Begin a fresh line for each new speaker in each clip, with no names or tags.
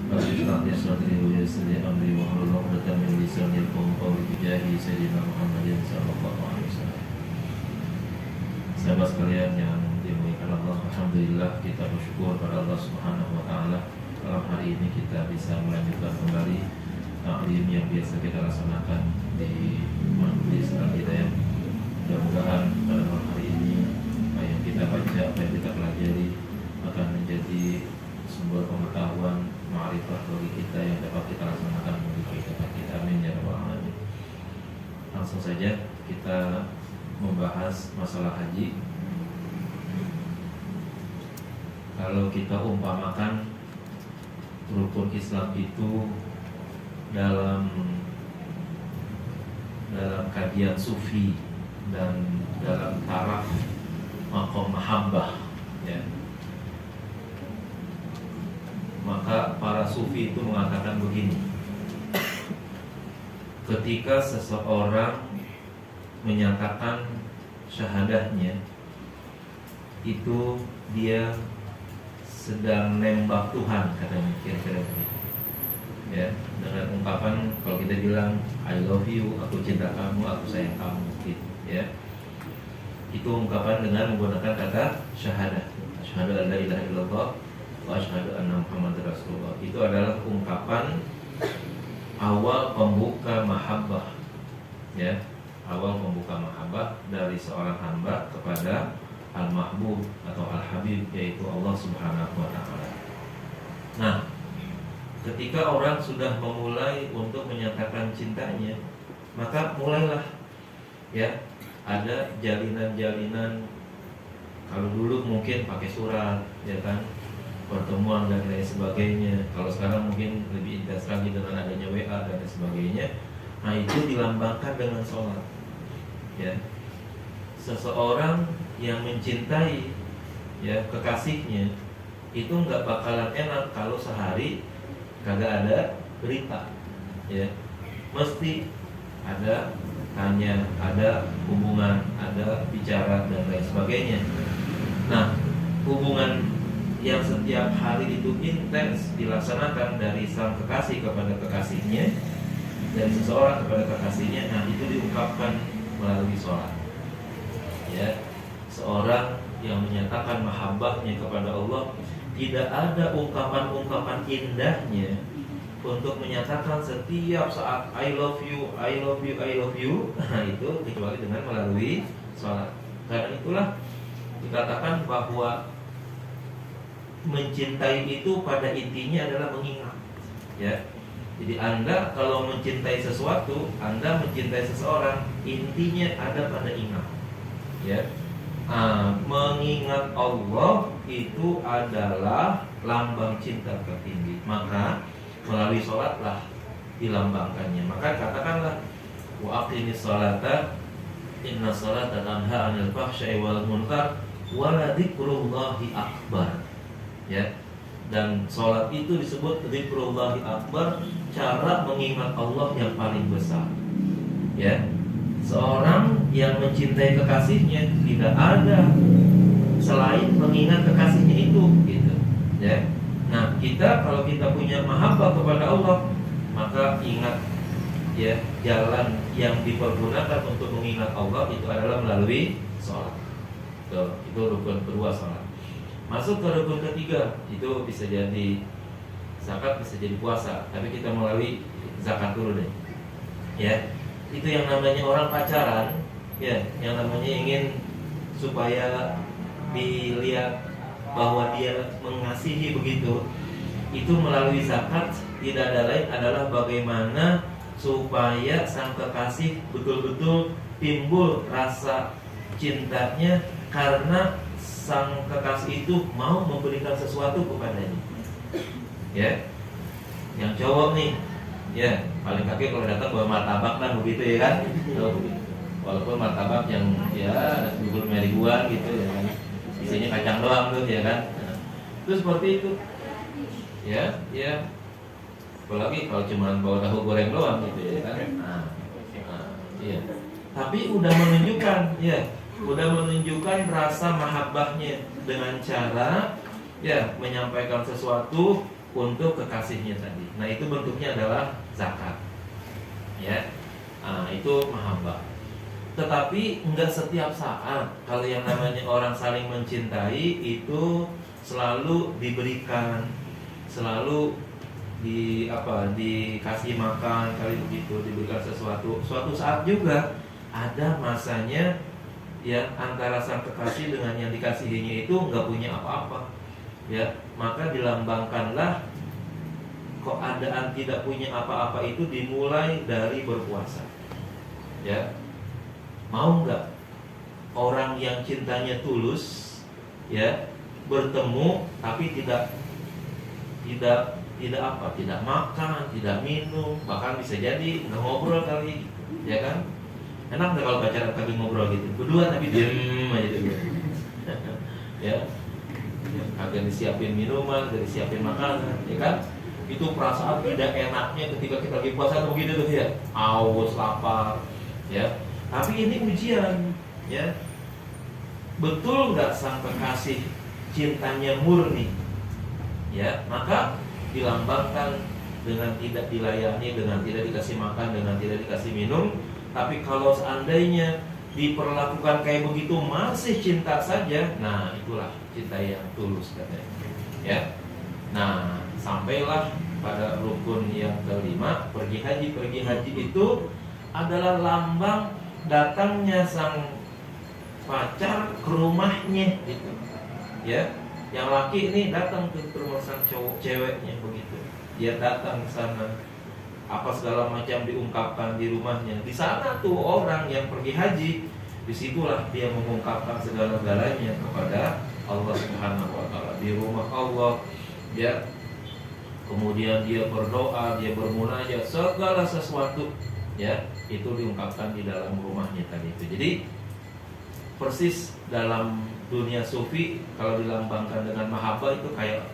Rabbi shrah li sadri wa yassir li amri wahlul 'uqdatam min lisani yafqahu qawli bijahi sayyidina Muhammadin sallallahu alaihi wasallam. Sahabat sekalian yang dimuliakan Allah, alhamdulillah kita bersyukur pada Allah Subhanahu wa taala. Malam hari ini kita bisa melanjutkan kembali taklim yang biasa kita laksanakan di Majelis Al-Hidayah. Mudah-mudahan pada malam hari ini apa yang kita baca, apa yang kita pelajari akan menjadi sumber pengetahuan, ma'rifah bagi kita yang dapat kita laksanakan bagi kita. Amin ya rabbal alamin. Langsung saja kita membahas masalah haji. Kalau kita umpamakan rukun Islam itu dalam kajian sufi dan dalam taraf maqam mahabbah, ya, maka para sufi itu mengatakan begini: ketika seseorang menyatakan syahadahnya, itu dia sedang nembak Tuhan, katanya, kira-kira begitu. Ya, dengan ungkapan kalau kita bilang I love you, aku cinta kamu, aku sayang kamu, gitu, ya. Itu ungkapan dengan menggunakan kata syahadah. Asyhadu an la ilaha illallah wa asyhadu anna Muhammadar Rasulullah. Itu adalah ungkapan awal pembuka mahabbah, ya. Awal pembuka mahabbah dari seorang hamba kepada al-mahbub atau al-habib, yaitu Allah Subhanahu wa taala. Nah, ketika orang sudah memulai untuk menyatakan cintanya, maka mulailah, ya, ada jalinan-jalinan. Kalau dulu mungkin pakai surat, ya kan, pertemuan dan lain sebagainya. Kalau sekarang mungkin lebih intens lagi dengan adanya WA dan lain sebagainya. Nah, itu dilambangkan dengan sholat, ya. Seseorang yang mencintai, ya, kekasihnya itu nggak bakalan enak kalau sehari kagak ada berita, ya. Mesti ada tanya, ada hubungan, ada bicara dan lain sebagainya. Nah, hubungan yang setiap hari itu intens dilaksanakan dari sang kekasih kepada kekasihnya, dari seseorang kepada kekasihnya, nah itu diungkapkan melalui sholat, ya. Seorang yang menyatakan mahabbahnya kepada Allah, tidak ada ungkapan-ungkapan indahnya untuk menyatakan setiap saat I love you, I love you, I love you. Nah, itu kecuali dengan melalui sholat. Karena itulah dikatakan bahwa mencintai itu pada intinya adalah mengingat, ya. Jadi Anda kalau mencintai sesuatu, Anda mencintai seseorang, intinya ada pada ingat, ya. Mengingat Allah itu adalah lambang cinta tertinggi. Maka melalui sholatlah dilambangkannya. Maka katakanlah wa aqimis sholata inna sholata tanha 'anil fahsya'i wal munkar wa la dzikrullahi akbar, ya. Dan sholat itu disebut dzikrullahi akbar, cara mengingat Allah yang paling besar, ya. Seorang yang mencintai kekasihnya tidak ada selain mengingat kekasihnya itu, gitu, ya. Nah, kita kalau kita punya mahabbah kepada Allah, maka ingat, ya, jalan yang dipergunakan untuk mengingat Allah itu adalah melalui sholat. Itu rukun kedua, sholat. Masuk ke rukun ketiga, itu bisa jadi zakat, bisa jadi puasa. Tapi kita melalui zakat dulu deh, ya. Itu yang namanya orang pacaran, ya, yang namanya ingin supaya dilihat bahwa dia mengasihi begitu, itu melalui zakat. Tidak ada lain adalah bagaimana supaya sang kekasih betul-betul timbul rasa cintanya karena sang kekasih itu mau memberikan sesuatu kepadanya, ya. Yang cowok nih, ya, paling kaki kalau datang bawa martabak kan, begitu, ya kan. Walaupun martabak yang, ya, 25 ribuan gitu, ya kan, isinya kacang doang tuh, ya kan. Nah, itu seperti itu, ya, ya. Apalagi kalau cuma bawa tahu goreng doang gitu, ya kan. Iya. Tapi udah menunjukkan, ya, udah menunjukkan rasa mahabbahnya dengan cara, ya, menyampaikan sesuatu untuk kekasihnya tadi. Nah, itu bentuknya adalah zakat. Ya. Nah, itu mahabbah. Tetapi enggak setiap saat. Kalau yang namanya orang saling mencintai itu selalu diberikan, selalu dikasih makan kali begitu, diberikan sesuatu. Suatu saat juga ada masanya ya antara sang kekasih dengan yang dikasihinya itu enggak punya apa-apa. Ya, maka dilambangkanlah keadaan tidak punya apa-apa itu dimulai dari berpuasa. Ya. Mau nggak orang yang cintanya tulus ya bertemu tapi tidak makan, tidak minum, bahkan bisa jadi nggak ngobrol kali, ya kan? Enak nggak kalau pacaran tapi ngobrol gitu, berdua tapi diem aja gitu. Ya, kagak disiapin minuman, gak disiapin makanan, ya kan? Itu perasaan tidak enaknya ketika kita lagi puasa tuh begitu tuh ya, haus, lapar, ya. Tapi ini ujian, ya. Betul nggak sang kekasih cintanya murni? Ya, maka dilambangkan dengan tidak dilayani, dengan tidak dikasih makan, dengan tidak dikasih minum. Tapi kalau seandainya diperlakukan kayak begitu masih cinta saja, nah itulah cinta yang tulus katanya. Ya. Nah, sampailah pada rukun yang kelima, pergi haji. Pergi haji itu adalah lambang datangnya sang pacar ke rumahnya gitu. Ya, yang laki ini datang ke rumah sang ceweknya begitu. Dia datang ke sana, apa segala macam diungkapkan di rumahnya. Di sana tuh orang yang pergi haji, disitulah dia mengungkapkan segala-galanya kepada Allah Subhanahu wa taala di rumah Allah. Ya, kemudian dia berdoa, dia bermunajat, segala sesuatu ya itu diungkapkan di dalam rumahnya tadi itu. Jadi persis dalam dunia sufi kalau dilambangkan dengan mahabbah itu kayak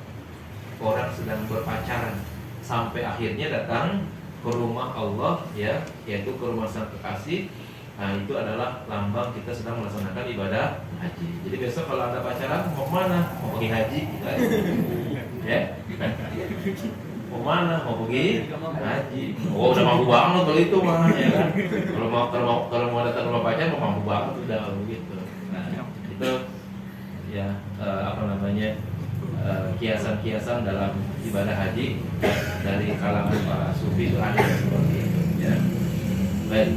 orang sedang berpacaran sampai akhirnya datang ke rumah Allah ya, yaitu ke rumah sang kekasih. Nah, itu adalah lambang kita sedang melaksanakan ibadah haji. Jadi besok kalau ada pacaran mau mana? Mau pergi haji gitu aja. Ya. Mau mana? Mau pergi haji. Oh, udah mampu banget kalau itu mah ya kan. Kalau mau datang ke rumah pacar mau mampu banget udah begitu. Nah, itu ya kiasan-kiasan dalam ibadah haji dari kalangan para sufi itu ada seperti itu ya. Baik.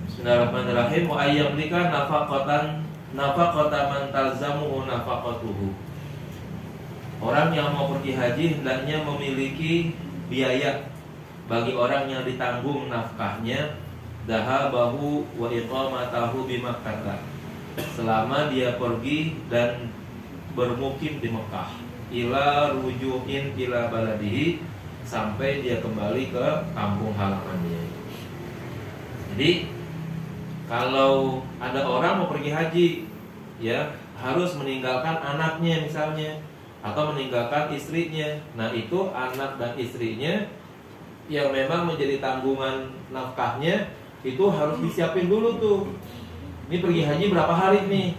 Bismillahirrahmanirrahim. Wa ayyamlika nafaqatan man talzamuhu nafaqatuhu. Orang yang mau pergi haji hendaknya memiliki biaya bagi orang yang ditanggung nafkahnya, dahabahu wa iqamatahu bi Makkah, selama dia pergi dan bermukim di Mekah, ila rujuin ila baladihi, sampai dia kembali ke kampung halamannya. Jadi kalau ada orang mau pergi haji ya harus meninggalkan anaknya misalnya, atau meninggalkan istrinya. Nah, itu anak dan istrinya yang memang menjadi tanggungan nafkahnya itu harus disiapin dulu tuh. Ini pergi haji berapa hari nih?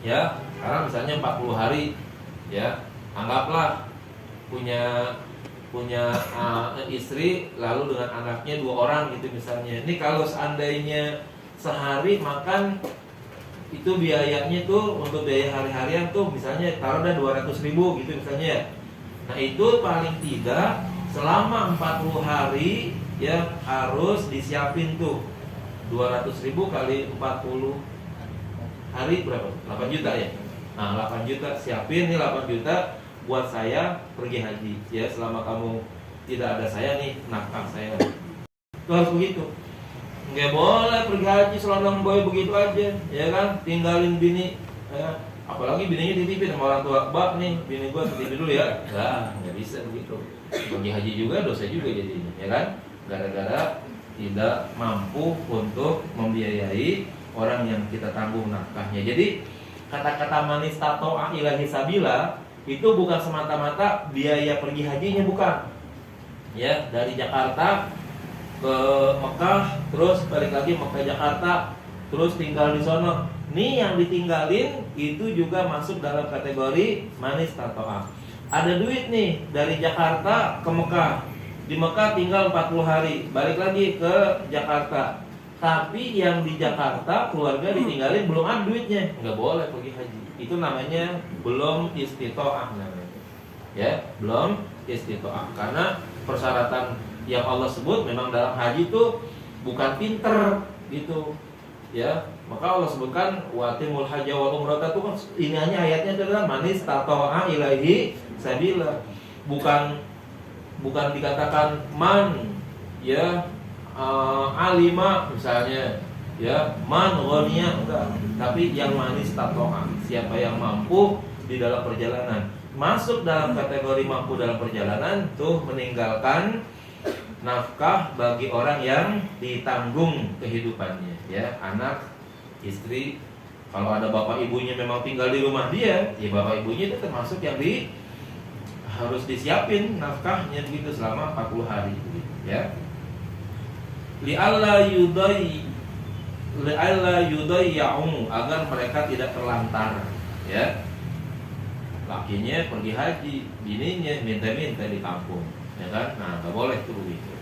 Ya, karena misalnya 40 hari ya. Anggaplah punya istri lalu dengan anaknya 2 orang gitu misalnya. Ini kalau seandainya sehari makan itu biayanya tuh untuk biaya hari-harian tuh misalnya taruh dah 200.000 gitu misalnya ya. Nah, itu paling tidak selama 40 hari ya harus disiapin tuh 200.000 kali 40 hari berapa? 8 juta ya. Nah, 8 juta siapin nih 8 juta buat saya pergi haji ya, selama kamu tidak ada saya nih nafkah saya. Itu harus begitu. Nggak boleh pergi haji selonong boy begitu aja, ya kan? Tinggalin bini, ya. Apalagi bininya dititipin sama orang tua. Mbak nih, bini gua titipin dulu ya. Nah, nggak bisa begitu. Pergi haji juga dosa juga jadinya, ya kan? Gara-gara tidak mampu untuk membiayai orang yang kita tanggung nafkahnya. Jadi kata-kata manis tato'ah ilahi sabila itu bukan semata-mata biaya pergi hajinya, bukan. Ya, dari Jakarta ke Mekah, terus balik lagi Mekah Jakarta, terus tinggal di sono. Nih yang ditinggalin itu juga masuk dalam kategori manis tato'ah. ada duit nih dari Jakarta ke Mekah. Di Mekah tinggal 40 hari, balik lagi ke Jakarta. Tapi yang di Jakarta keluarga ditinggalin, belum ada duitnya, nggak boleh pergi haji. Itu namanya belum istitoah namanya. Ya, belum istitoah. Karena persyaratan yang Allah sebut memang dalam haji itu bukan pinter gitu. Ya, maka Allah sebutkan watimul hajja wal umrata itu kan ini hanya ayatnya adalah manis tatoa ilahi sabila. Bukan dikatakan man ya alima misalnya ya man ghaniya, enggak, tapi yang manis tatoa, siapa yang mampu di dalam perjalanan. Masuk dalam kategori mampu dalam perjalanan tuh meninggalkan nafkah bagi orang yang ditanggung kehidupannya, ya, anak, istri. Kalau ada bapak ibunya memang tinggal di rumah dia, ya bapak ibunya itu termasuk yang harus disiapin nafkahnya begitu selama 40 hari begitu, ya. Li'alla yudayyaum, agar mereka tidak terlantar, ya. Lakinya pergi haji, bininya minta-minta di kampung, ya kan? Nah, enggak boleh tuh begitu.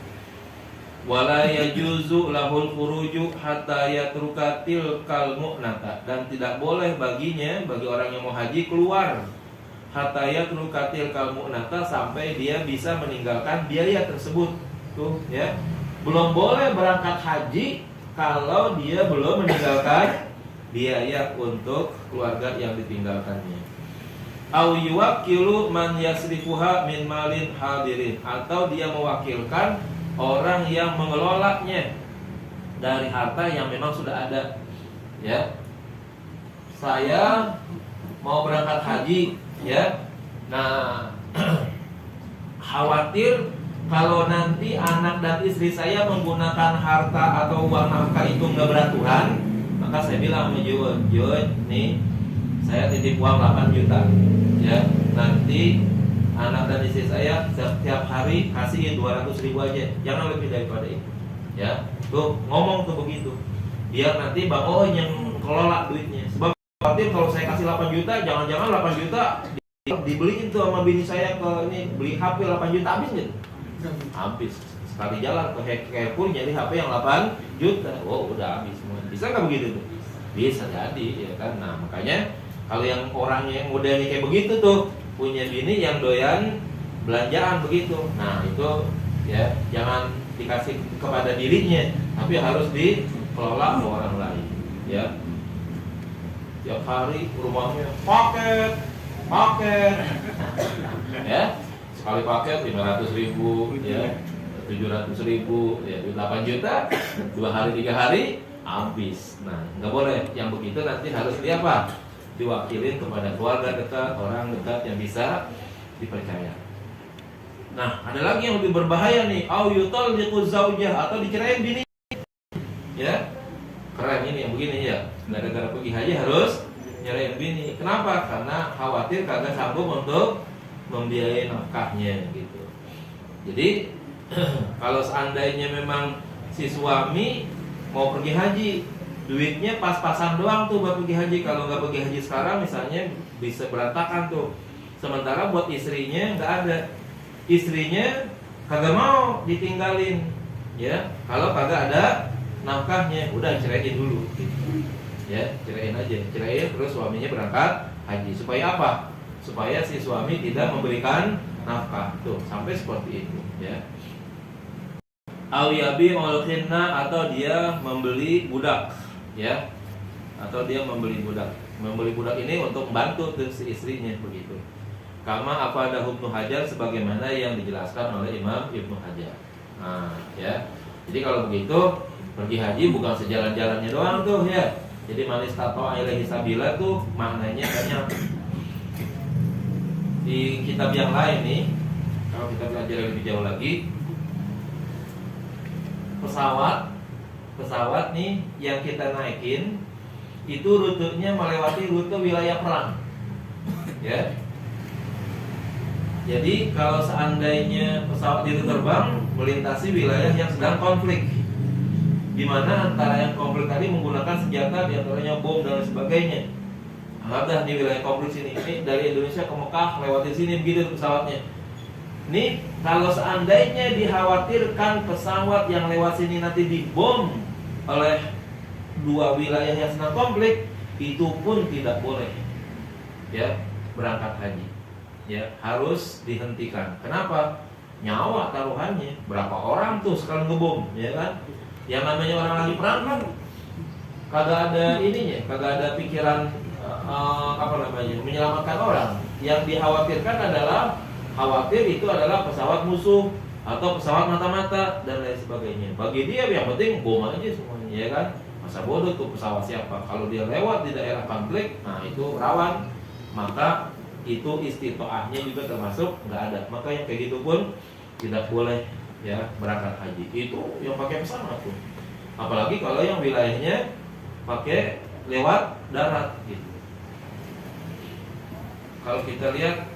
Wala yajuzu lahul furuju hatta yatruka tilkal mu'nata, dan tidak boleh baginya, bagi orang yang mau haji, keluar hatta yatruka tilkal mu'nata, sampai dia bisa meninggalkan biaya tersebut. Tuh, ya. Belum boleh berangkat haji kalau dia belum meninggalkan biaya untuk keluarga yang ditinggalkannya. Au yuwakkilu man yasrifuha min malin hadirin, atau dia mewakilkan orang yang mengelolanya dari harta yang memang sudah ada. Ya, saya mau berangkat haji, ya. Nah, khawatir kalau nanti anak dan istri saya menggunakan harta atau uang nafkah itu nggak beraturan, maka saya bilang sama Jun, nih saya titip uang 8 juta, ya. Nanti anak dan istri saya setiap hari kasih 200.000 aja, jangan lebih daripada itu, ya. Tuh ngomong tuh begitu, biar nanti Bang Oh yang kelola duitnya. Sebab khawatir kalau saya kasih 8 juta, jangan-jangan 8 juta dibeliin tuh sama bini saya ke ini, beli HP 8 juta, habis gitu. Habis sekali jalan ke Carrefour nyari HP yang 8 juta, oh udah habis semua. Bisa nggak begitu tuh? Bisa jadi, ya kan. Nah makanya kalau yang orangnya yang modelnya kayak begitu tuh, punya bini yang doyan belanjaan begitu, nah itu ya jangan dikasih kepada dirinya, tapi harus dikelola ke orang lain, ya. Tiap hari rumahnya paket, ya. Sekali paket 500.000, ya, 700.000, ya, 8 juta, 2 hari 3 hari habis. Nah, nggak boleh. Yang begitu nanti harus diwakilin kepada keluarga dekat, orang dekat yang bisa dipercaya. Nah, ada lagi yang lebih berbahaya nih, au yutalliqu zaujah, atau dicerain bini. Ya, keren ini yang begini ya. Gara-gara pergi haji harus nyerain bini. Kenapa? Karena khawatir kagak sanggup untuk membiayai nafkahnya gitu. Jadi kalau seandainya memang si suami mau pergi haji, duitnya pas-pasan doang tuh buat pergi haji. Kalau nggak pergi haji sekarang misalnya bisa berantakan tuh. Sementara buat istrinya nggak ada, istrinya kagak mau ditinggalin, ya. Kalau kagak ada nafkahnya, udah ceraiin dulu gitu. Ya, ceraiin aja, ceraiin terus suaminya berangkat haji. Supaya apa? Supaya si suami tidak memberikan nafkah tuh, sampai seperti itu, ya. Awiyabi olkinna, atau dia membeli budak, ya, atau dia membeli budak. Membeli budak ini untuk membantu tuh si istrinya begitu. Kama apa ada Ibnu Hajar, sebagaimana yang dijelaskan oleh Imam Ibnu Hajar. Nah, ya. Jadi kalau begitu pergi haji bukan sejalan-jalannya doang tuh, ya. Jadi manis tato ilahi sabila tuh maknanya banyak. Di kitab yang lain nih, kalau kita belajar lebih jauh lagi, pesawat nih yang kita naikin itu rutenya melewati rute wilayah perang, ya. Jadi kalau seandainya pesawat itu terbang melintasi wilayah yang sedang konflik, di mana antara yang konflik tadi menggunakan senjata, diantaranya bom dan sebagainya, Ada di wilayah kompleks ini dari Indonesia ke Mekah lewatin sini begitu pesawatnya. Nih kalau seandainya dikhawatirkan pesawat yang lewat sini nanti dibom oleh dua wilayah yang sedang konflik, itu pun tidak boleh ya berangkat haji. Ya harus dihentikan. Kenapa? Nyawa taruhannya. Berapa orang tuh sekarang ngebom, ya kan? Yang namanya orang lagi perang kan kagak ada ininya, kagak ada pikiran menyelamatkan orang. Yang dikhawatirkan adalah khawatir itu adalah pesawat musuh atau pesawat mata-mata dan lain sebagainya. Bagi dia yang penting bom aja semuanya, ya kan? Masa bodoh tuh pesawat siapa? Kalau dia lewat di daerah konflik, nah itu rawan. Maka itu istitoahnya juga termasuk nggak ada. Maka yang kayak gitu pun tidak boleh ya berangkat haji. Itu yang pakai pesawat tuh. Apalagi kalau yang wilayahnya pakai lewat darat gitu. Kalau kita lihat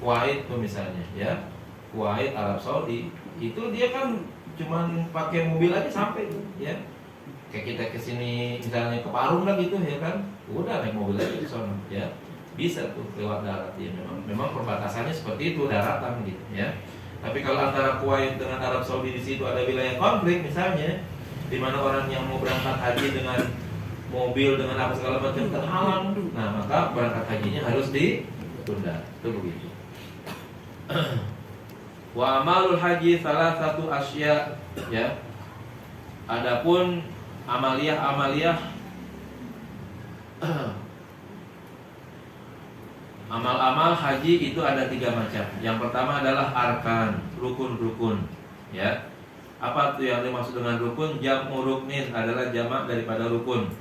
Kuwait tuh misalnya ya, Kuwait, Arab Saudi, itu dia kan cuman pakai mobil aja sampai tuh ya. Kayak kita kesini misalnya ke Parung lah gitu ya kan, udah naik mobil aja di sana ya. Bisa tuh lewat darat ya, memang perbatasannya seperti itu, daratan gitu ya. Tapi kalau antara Kuwait dengan Arab Saudi di situ ada wilayah konflik misalnya, di mana orang yang mau berangkat haji dengan mobil dengan apa segala macam terhalang, nah maka berangkat hajinya harus ditunda. Itu begitu. Wa amalul haji salah satu asya ya. Adapun amaliyah amal-amal haji itu ada 3 macam. Yang pertama adalah arkan, rukun-rukun ya. Apa tuh yang dimaksud dengan rukun? Jam'u ruknin adalah jamak daripada rukun.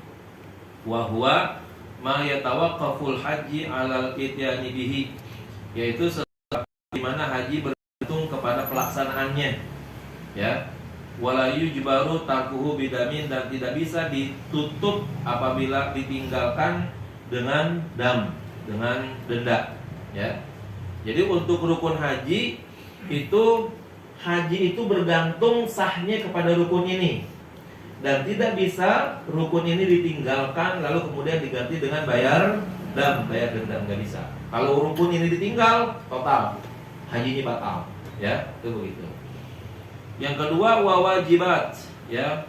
Wa huwa ma yatawaqqaful haji 'alal ityani bihi, yaitu di mana haji bergantung kepada pelaksanaannya ya. Wala yujbaru tarkuhu bidamin, dan tidak bisa ditutup apabila ditinggalkan dengan dam, dengan denda ya. Jadi untuk rukun haji itu bergantung sahnya kepada rukun ini, dan tidak bisa rukun ini ditinggalkan lalu kemudian diganti dengan bayar dam, bayar denda, nggak bisa. Kalau rukun ini ditinggal total hajinya batal ya, itu begitu. Yang kedua wawajibat ya.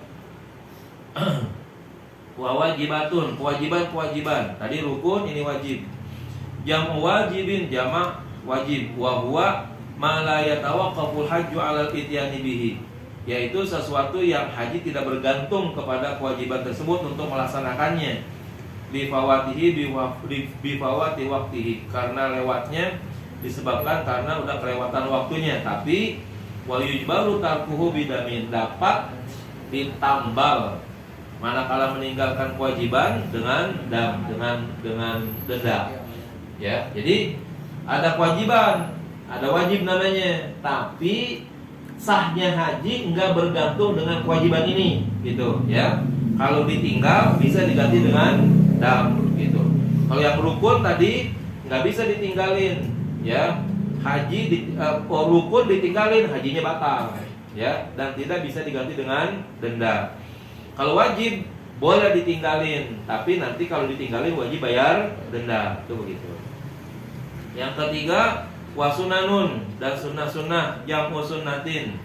Wawajibatun, kewajiban. Tadi rukun, ini wajib. Jamu wajibin, jamak wajib. Wa huwa ma la yatawaqqaful hajju 'alal ityani bihi, yaitu sesuatu yang haji tidak bergantung kepada kewajiban tersebut untuk melaksanakannya. Bifawatihi bifawati waktihi, karena lewatnya disebabkan karena udah kelewatan waktunya. Tapi wa yujbaru tarkuhu bidamin, dapat ditambal manakala meninggalkan kewajiban dengan dam, dengan denda ya. Jadi ada kewajiban, ada wajib namanya, tapi sahnya haji enggak bergantung dengan kewajiban ini gitu ya. Kalau ditinggal bisa diganti dengan dam gitu. Kalau yang rukun tadi enggak bisa ditinggalin ya. Rukun ditinggalin hajinya batal ya, dan tidak bisa diganti dengan denda. Kalau wajib boleh ditinggalin, tapi nanti kalau ditinggalin wajib bayar denda. Itu begitu. Yang ketiga wasunanun, dan sunnah-sunnah, jamu sunnatin,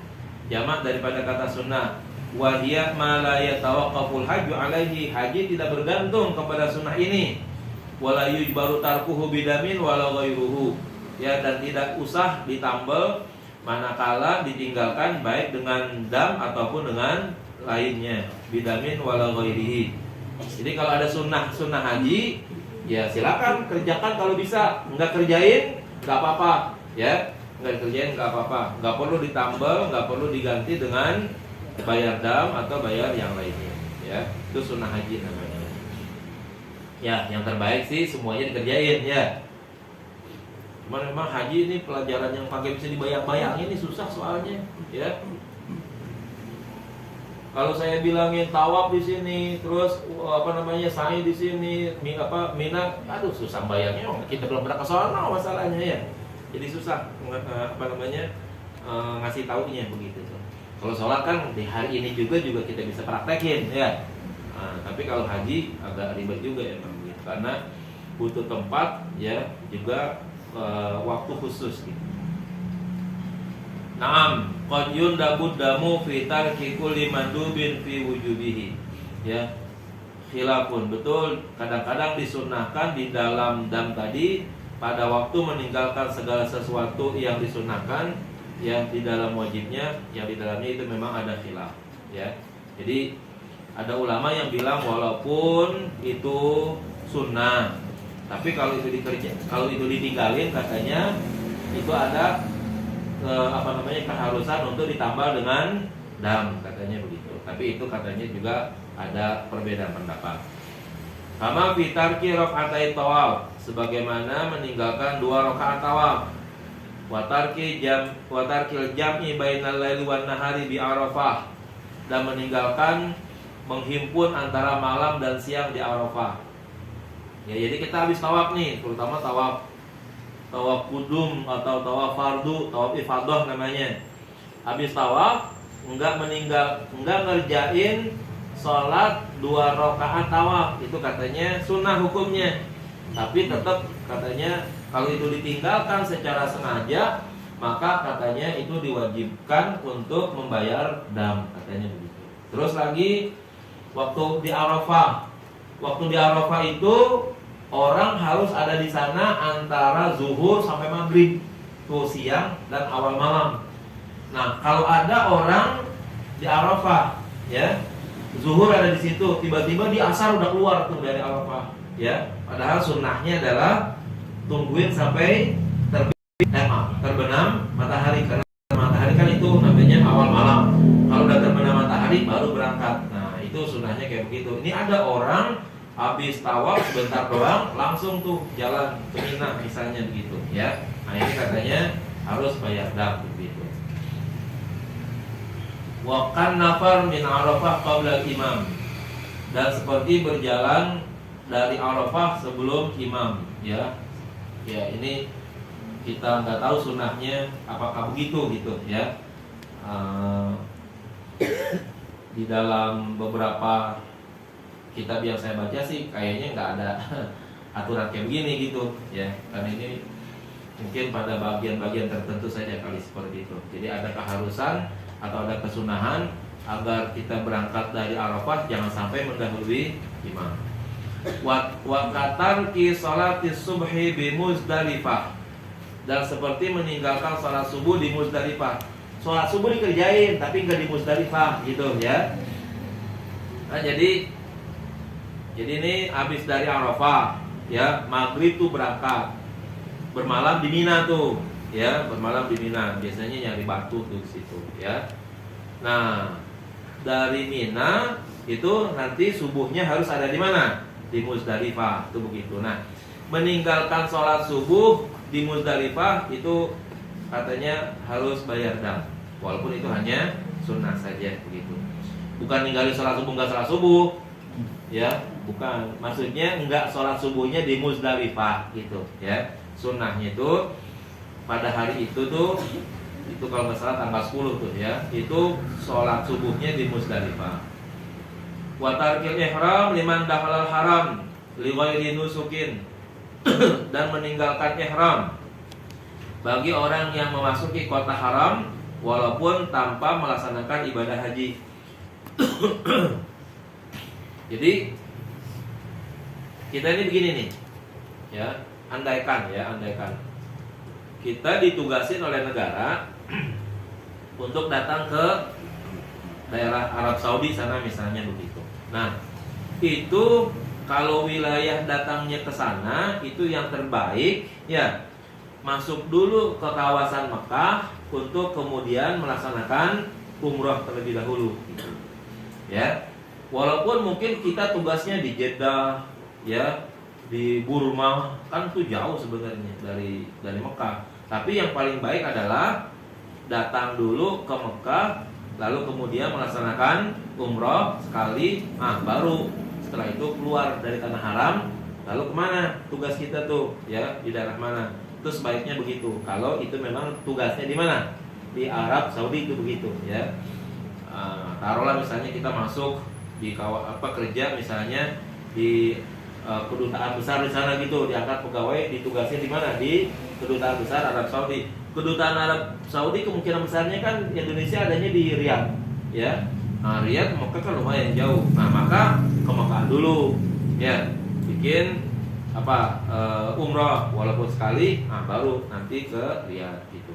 jamak daripada kata sunnah. Wa hiya ma la yatawaqqaful hajju alaihi, haji tidak bergantung kepada sunnah ini. Wala yujbaru tarkuhu bidamin wala ghairuhu ya, dan tidak usah ditambal manakala ditinggalkan baik dengan dam ataupun dengan lainnya, bidamin wala ghairihi. Jadi kalau ada sunnah haji ya silakan kerjakan kalau bisa, enggak kerjain enggak apa-apa ya, enggak kerjain enggak apa-apa, enggak perlu ditambal, enggak perlu diganti dengan bayar dam atau bayar yang lainnya ya. Itu sunnah haji namanya ya. Yang terbaik sih semuanya dikerjain ya. Memang haji ini pelajaran yang pakai bisa dibayang-bayangin, ini susah soalnya ya. Kalau saya bilangin tawaf di sini, terus sa'i di sini, Mina, aduh susah bayangnya. Kita belum pernah ke sana masalahnya ya. Jadi susah ngasih taunya begitu. Kalau sholat kan di hari ini juga kita bisa praktekin ya. Nah, tapi kalau haji agak ribet juga ya begitu. Karena butuh tempat, ya, juga waktu khusus gitu. Naam, qad yundabud damu fi tarki kulli mandubin fi wujubihi. Ya. Khilafun, betul, kadang-kadang disunnahkan di dalam dam tadi pada waktu meninggalkan segala sesuatu yang disunnahkan, yang di dalam wajibnya, yang di dalamnya itu memang ada khilaf, ya. Jadi ada ulama yang bilang walaupun itu sunnah, tapi kalau itu ditinggalin katanya itu ada keharusan untuk ditambah dengan dam, katanya begitu. Tapi itu katanya juga ada perbedaan pendapat. Kama fi tarki rakaatai tawaf, sebagaimana meninggalkan 2 rakaat tawaf. Wa tarkil jam'i bainal laili wan nahari bi Arafah, dan meninggalkan menghimpun antara malam dan siang di Arafah. Ya, jadi kita habis tawaf nih, terutama tawaf kudum atau tawaf fardu, tawaf ifadah namanya. Habis tawaf enggak ngerjain sholat 2 rakaat tawaf, itu katanya sunnah hukumnya. Tapi tetap katanya kalau itu ditinggalkan secara sengaja, maka katanya itu diwajibkan untuk membayar dam, katanya begitu. Terus lagi waktu di Arafah itu orang harus ada di sana antara zuhur sampai maghrib, tuh siang dan awal malam. Nah, kalau ada orang di Arafah, ya, zuhur ada di situ, tiba-tiba di asar udah keluar tuh dari Arafah, ya. Padahal sunnahnya adalah tungguin sampai terbenam matahari, karena matahari kan itu namanya awal malam. Kalau udah terbenam matahari baru berangkat. Nah, itu sunnahnya kayak begitu. Ini ada orang habis tawaf sebentar doang langsung tuh jalan ke Mina misalnya begitu, ya. Nah, ini katanya harus bayar dam begitu. Wa kan nafar min Arafah qabla imam, dan seperti berjalan dari Arafah sebelum imam, ya. Ya, ini kita nggak tahu sunnahnya apakah begitu gitu, ya. Di dalam beberapa kitab yang saya baca sih kayaknya nggak ada aturan kayak begini gitu, ya. Karena ini mungkin pada bagian-bagian tertentu saja kali seperti itu. Jadi ada keharusan atau ada kesunahan agar kita berangkat dari Arafah jangan sampai mendahului imam. Wa qatarki sholati subhi bi Muzdalifah, dan seperti meninggalkan sholat subuh di Muzdalifah. Sholat subuh dikerjain tapi enggak di Muzdalifah gitu, ya. Nah, jadi ini habis dari Arafah, ya, maghrib tuh berangkat, bermalam di Mina tuh, ya, bermalam di Mina. Biasanya nyari batu tuh di situ, ya. Nah, dari Mina itu nanti subuhnya harus ada di mana? Di Muzdalifah, itu begitu. Nah, meninggalkan sholat subuh di Muzdalifah itu katanya harus bayar dam, walaupun itu hanya sunnah saja begitu. Bukan ninggalin sholat subuh enggak sholat subuh, ya, bukan. Maksudnya enggak sholat subuhnya di Muzdalifah gitu, ya. Sunnahnya itu pada hari itu tuh, itu kalau nggak salah tanggal 10 tuh, ya, itu sholat subuhnya di Muzdalifah. Wa tarkil ihram liman dakhalal haram li ghairi nusukin, dan meninggalkan ihram bagi orang yang memasuki kota haram walaupun tanpa melaksanakan ibadah haji. Jadi kita ini begini nih, ya, andaikan kita ditugasin oleh negara untuk datang ke daerah Arab Saudi sana misalnya begitu. Nah, itu kalau wilayah datangnya ke sana itu yang terbaik, ya, masuk dulu ke kawasan Mekah untuk kemudian melaksanakan umrah terlebih dahulu, ya. Walaupun mungkin kita tugasnya di Jeddah, ya, di Burma, kan itu jauh sebenarnya dari Mekah. Tapi yang paling baik adalah datang dulu ke Mekah, lalu kemudian melaksanakan umrah sekali, baru setelah itu keluar dari tanah haram, lalu kemana tugas kita tuh, ya, di daerah mana. Itu sebaiknya begitu. Kalau itu memang tugasnya di mana, di Arab Saudi itu begitu, ya. Taruhlah misalnya kita masuk di kerja misalnya di kedutaan besar di sana gitu, diangkat pegawai, ditugasin di mana? Di kedutaan besar Arab Saudi. Kedutaan Arab Saudi kemungkinan besarnya kan Indonesia adanya di Riyadh, ya. Nah, Riyadh Mekah kan lumayan jauh. Nah, maka ke Mekah dulu, ya, bikin umrah walaupun sekali, nah baru nanti ke Riyadh gitu.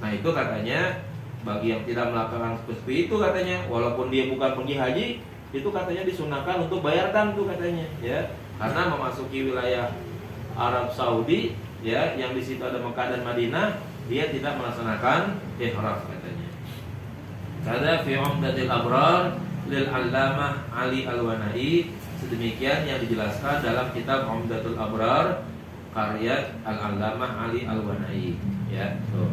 Nah, itu katanya bagi yang tidak melakukan seperti itu katanya, walaupun dia bukan pergi haji, itu katanya disunahkan untuk bayar dam tuh katanya, ya, karena memasuki wilayah Arab Saudi, ya, yang di situ ada Mekah dan Madinah, dia tidak melaksanakan ihram katanya. Kada fi Umdatul Abrar lil Allamah Ali Al-Wanai, sedemikian yang dijelaskan dalam kitab Umdatul Abrar karya Al-Allamah Ali Al-Wanai, ya. Tuh.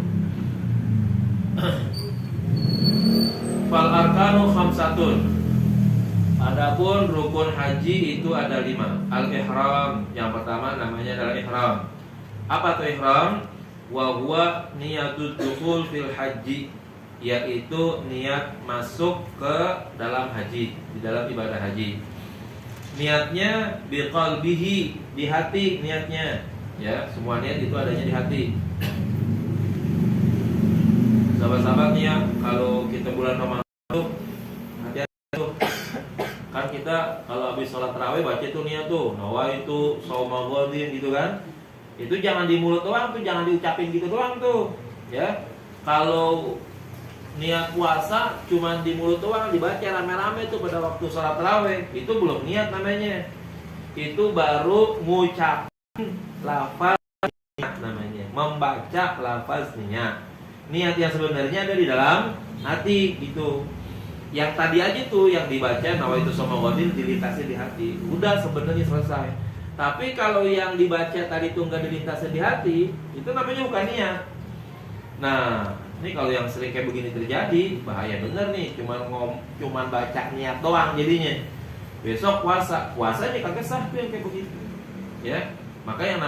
Fal arkanu khamsatun. Adapun rukun haji itu ada 5. Al-ihram, yang pertama namanya adalah ihram. Apa itu ihram? Wa huwa niyatud dukhul fil haji, yaitu niat masuk ke dalam haji, di dalam ibadah haji. Niatnya biqalbihi, di hati niatnya, ya, semua niat itu adanya di hati. Sahabat-sahabat nih ya, kalau kita bulan Ramadan tuh hati-hati tuh. Kan kita kalau habis sholat tarawih baca tuh niat tuh, nawaitu shauma ghadin gitu kan. Itu jangan di mulut doang tuh, jangan diucapin gitu doang tuh, ya. Kalau niat puasa cuman di mulut doang dibaca rame-rame tuh pada waktu sholat tarawih, itu belum niat namanya. Itu baru ngucapin lafaz niat namanya, membaca lafaz niat. Niat yang sebenarnya ada di dalam hati gitu. Yang tadi aja tuh yang dibaca nawaitu shauma ghadin dilintasin di hati, udah sebenarnya selesai. Tapi kalau yang dibaca tadi tuh nggak dilintasin di hati, itu namanya bukan niat. Nah, ini kalau yang sering kayak begini terjadi, bahaya bener nih. Cuman baca niat doang jadinya. Besok puasanya kagak sah tuh yang kayak begitu, ya. Maka yang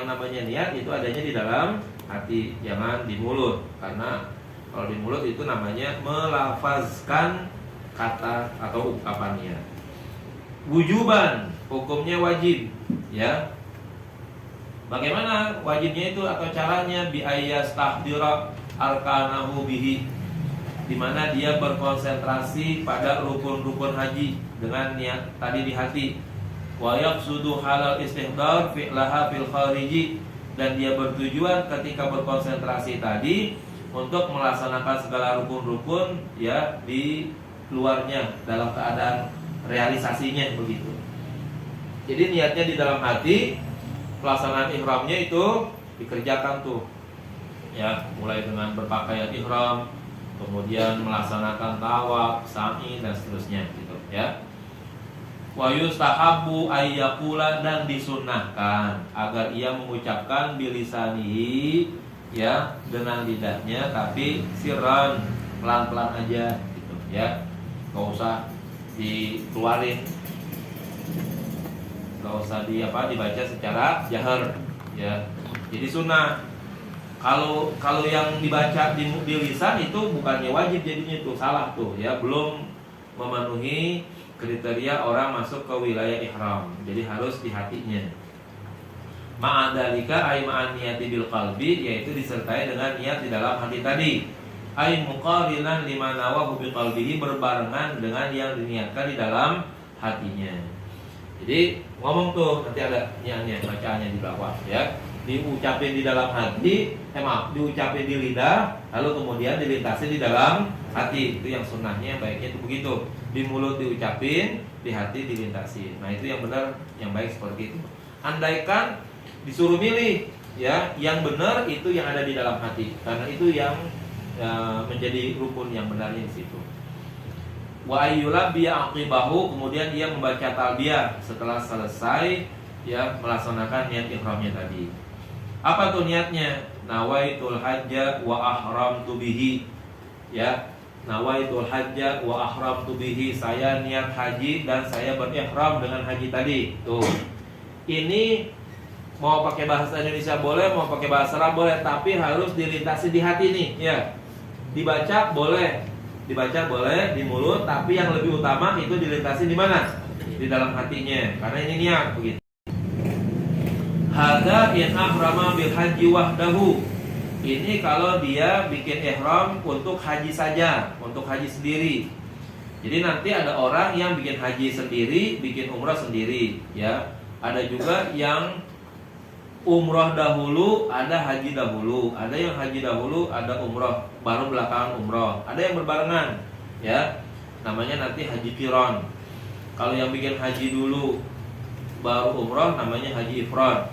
namanya niat itu adanya di dalam hati, jangan di mulut. Karena kalau di mulut itu namanya melafazkan kata atau ungkapannya. Wujuban, hukumnya wajib, ya. Bagaimana wajibnya itu atau caranya? Bi ayyas tahdira arkanahu bihi, di mana dia berkonsentrasi pada rukun-rukun haji dengan niat tadi di hati. Wa yaqsudu halal istihdar fi'laha fil khariji, dan dia bertujuan ketika berkonsentrasi tadi untuk melaksanakan segala rukun-rukun, ya, di luarnya dalam keadaan realisasinya begitu. Jadi niatnya di dalam hati, pelaksanaan ihramnya itu dikerjakan tuh, ya, mulai dengan berpakaian ihram, kemudian melaksanakan tawaf, sa'i dan seterusnya gitu, ya. Wa yustahabbu ayyaqula, dan disunnahkan agar ia mengucapkan bilisanihi, ya, dengan lidahnya, tapi sirran, pelan-pelan aja gitu, ya. Enggak usah dikeluarin, enggak usah dibaca secara jahar, ya. Jadi sunnah. Kalau yang dibaca di lisan itu bukannya wajib jadinya, tuh salah tuh, ya, belum memenuhi kriteria orang masuk ke wilayah ihram. Jadi harus di hatinya. Ma'adalika ay ma'an niyati bil qalbi, yaitu disertai dengan niat di dalam hati tadi. Ay muqarinan lima nawahu bi qalbihi, berbarengan dengan yang diniatkan di dalam hatinya. Jadi ngomong tuh, nanti ada niatnya, bacaannya di bawah, ya. Diucapin di dalam hati, diucapin di lidah, lalu kemudian dilintasin di dalam hati. Itu yang sunnahnya, baiknya itu begitu. Di mulut diucapin, di hati dilintasin. Nah, itu yang benar, yang baik seperti itu. Andaikan disuruh milih, ya, yang benar itu yang ada di dalam hati, karena itu yang menjadi rukun yang benarnya di situ. Wa ayyulabbiya aqibahu, kemudian dia membaca talbiyah setelah selesai, ya, melaksanakan niat ihramnya tadi. Apa tuh niatnya? Nawaitul hajja wa ahramtu bihi, ya. Nawaitul hajja wa ahramtu bihi, saya niat haji dan saya berihram dengan haji tadi. Tuh. Ini mau pakai bahasa Indonesia boleh, mau pakai bahasa Arab boleh, tapi harus dilintasi di hati nih, ya. Dibaca boleh, di mulut, tapi yang lebih utama itu dilintasi di mana? di dalam hatinya, karena ini niat begitu. Hadza in ahrama bil haji wahdahu. Ini kalau dia bikin ihram untuk haji saja, untuk haji sendiri. Jadi nanti ada orang yang bikin haji sendiri, bikin umrah sendiri, ya. Ada juga yang umrah dahulu, ada haji dahulu. Ada yang haji dahulu, ada umrah baru belakangan umrah. Ada yang berbarengan, ya. Namanya nanti haji qiran. Kalau yang bikin haji dulu baru umrah namanya haji ifrad.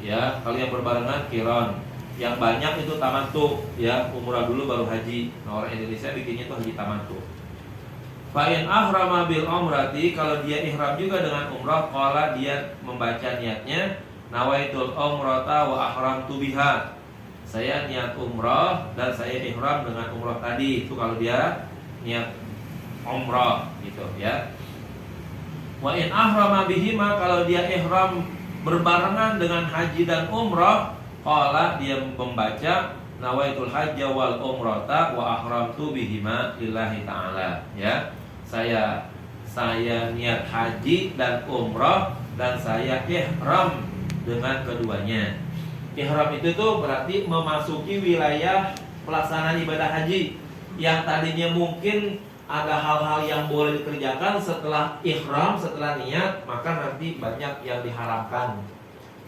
Ya, kalau yang berbarengan qiran. Yang banyak itu tamattu, ya, umrah dulu baru haji. Nah, orang Indonesia bikinnya itu haji tamattu. Fa'in ahrama bil umrati, kalau dia ihram juga dengan umrah, qala dia membaca niatnya, nawaitul umrata wa ahramtu biha. Saya niat umrah dan saya ihram dengan umrah tadi. Itu kalau dia niat umrah gitu, ya. Wa in ahrama bihima, kalau dia ihram berbarengan dengan haji dan umrah, qala dia membaca nawaitul hajja wal umrata wa ahramtu bihima lillahi ta'ala, ya. Saya niat haji dan umrah dan saya ihram dengan keduanya. Ihram itu tuh berarti memasuki wilayah pelaksanaan ibadah haji yang tadinya mungkin ada hal-hal yang boleh dikerjakan setelah ihram, setelah niat, maka nanti banyak yang diharamkan.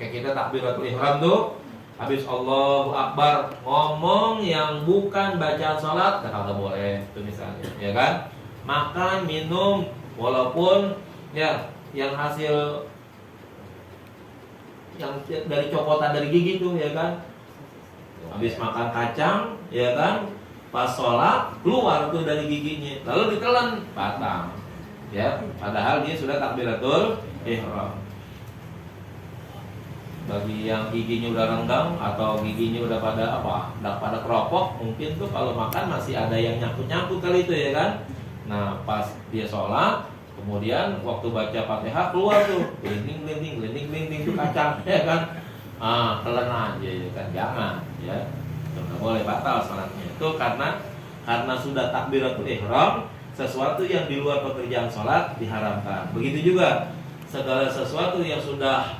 Kayak kita takbiratul ihram tuh, habis Allahu Akbar ngomong yang bukan bacaan sholat, nggak boleh itu misalnya, ya kan? Makan, minum, walaupun ya yang hasil yang dari copotan dari gigi tuh, ya kan? Habis makan kacang, ya kan? Pas sholat keluar tuh dari giginya, lalu ditelan, batal, ya. Padahal dia sudah takbiratul ihram. Bagi yang giginya udah renggang atau giginya udah pada udah pada keropok, mungkin tuh kalau makan masih ada yang nyangkut-nyangkut kali itu, ya kan? Nah, pas dia sholat, kemudian waktu baca Fatihah keluar tuh, glinding tuh kacang, ya kan? Telan aja, ya kan? Jangan, ya. Nggak boleh, batal sholatnya. Itu karena sudah takbiratul ihram, sesuatu yang di luar pekerjaan sholat diharamkan. Begitu juga segala sesuatu yang sudah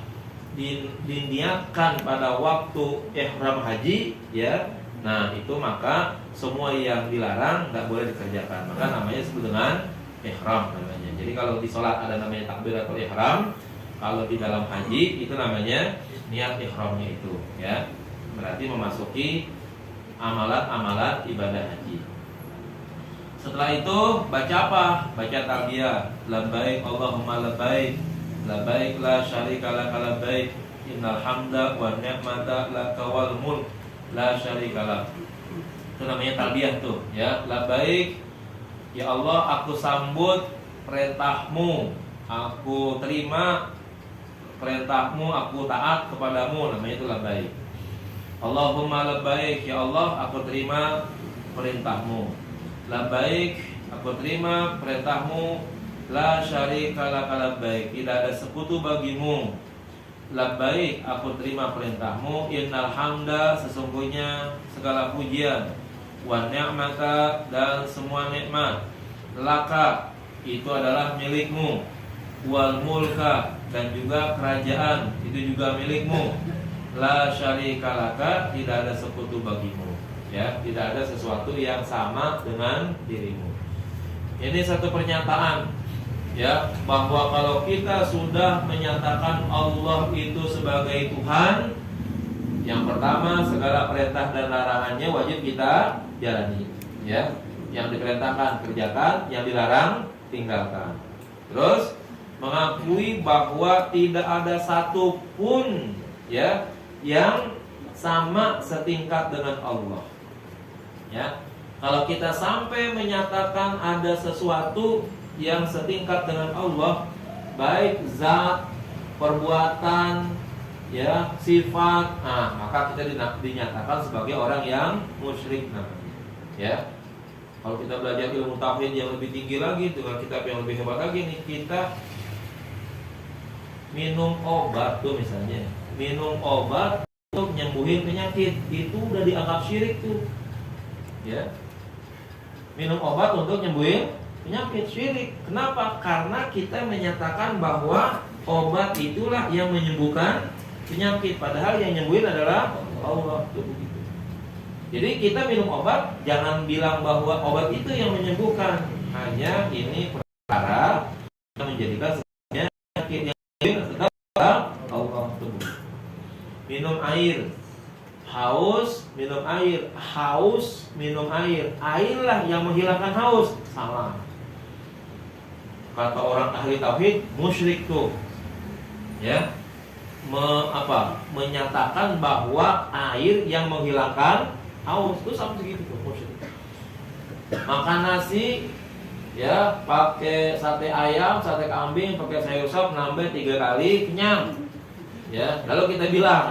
diniatkan pada waktu ihram haji, ya. Nah, itu maka semua yang dilarang nggak boleh dikerjakan. Maka namanya disebut dengan ihram namanya. Jadi kalau di sholat ada namanya takbiratul ihram, kalau di dalam haji itu namanya niat ihramnya itu, ya. Berarti memasuki amalan-amalan ibadah haji. Setelah itu baca apa? Baca talbiyah. Labbaik Allahumma labbaik, labbaik la syarika laka labbaik, innal hamda wa ni'mata laka wal mulk la syarikalah. Itu namanya talbiyah tuh, ya. Labbaik, ya Allah, aku sambut perintahmu, aku terima perintahmu, aku taat kepadamu, namanya itu labbaik. Allahumma labbaik, ya Allah, aku terima perintahmu. Labbaik, aku terima perintahmu, la syarikalah labbaik, tidak ada sekutu bagimu. Labbaik, aku terima perintahmu. Innal hamda, sesungguhnya segala pujian, wa ni'mata, dan semua nikmat, laka, itu adalah milikmu, wal mulka, dan juga kerajaan, itu juga milikmu. La syarika laka, tidak ada sekutu bagimu, ya, tidak ada sesuatu yang sama dengan dirimu. Ini satu pernyataan, ya, bahwa kalau kita sudah menyatakan Allah itu sebagai Tuhan, yang pertama segala perintah dan larangannya wajib kita jalani, ya. Yang diperintahkan kerjakan, yang dilarang tinggalkan. Terus mengakui bahwa tidak ada satupun, ya, yang sama setingkat dengan Allah, ya. Kalau kita sampai menyatakan ada sesuatu yang setingkat dengan Allah, baik zat, perbuatan, ya, sifat, maka kita dinyatakan sebagai orang yang musyrik namanya, ya. Kalau kita belajar ilmu tauhid yang lebih tinggi lagi, dengan kitab yang lebih hebat lagi nih, kita minum obat tuh misalnya, minum obat untuk nyembuhin penyakit, itu udah dianggap syirik tuh, ya. Minum obat untuk nyembuhin penyakit syirik. Kenapa? Karena kita menyatakan bahwa obat itulah yang menyembuhkan penyakit, padahal yang nyembuhin adalah Allah. Itu begitu. Jadi kita minum obat, jangan bilang bahwa obat itu yang menyembuhkan. Hanya ini perkara yang menjadikan sebenarnya penyakit yang adalah Allah. Minum air, haus, minum air, haus, minum air. Airlah yang menghilangkan haus. Salah. Kata orang ahli tauhid, musyrik tuh. Ya. Menyatakan bahwa air yang menghilangkan haus itu sama segitu tuh, musyrik. Makan nasi ya pakai sate ayam, sate kambing, pakai sayur sop nambah 3 kali kenyang. Ya, lalu kita bilang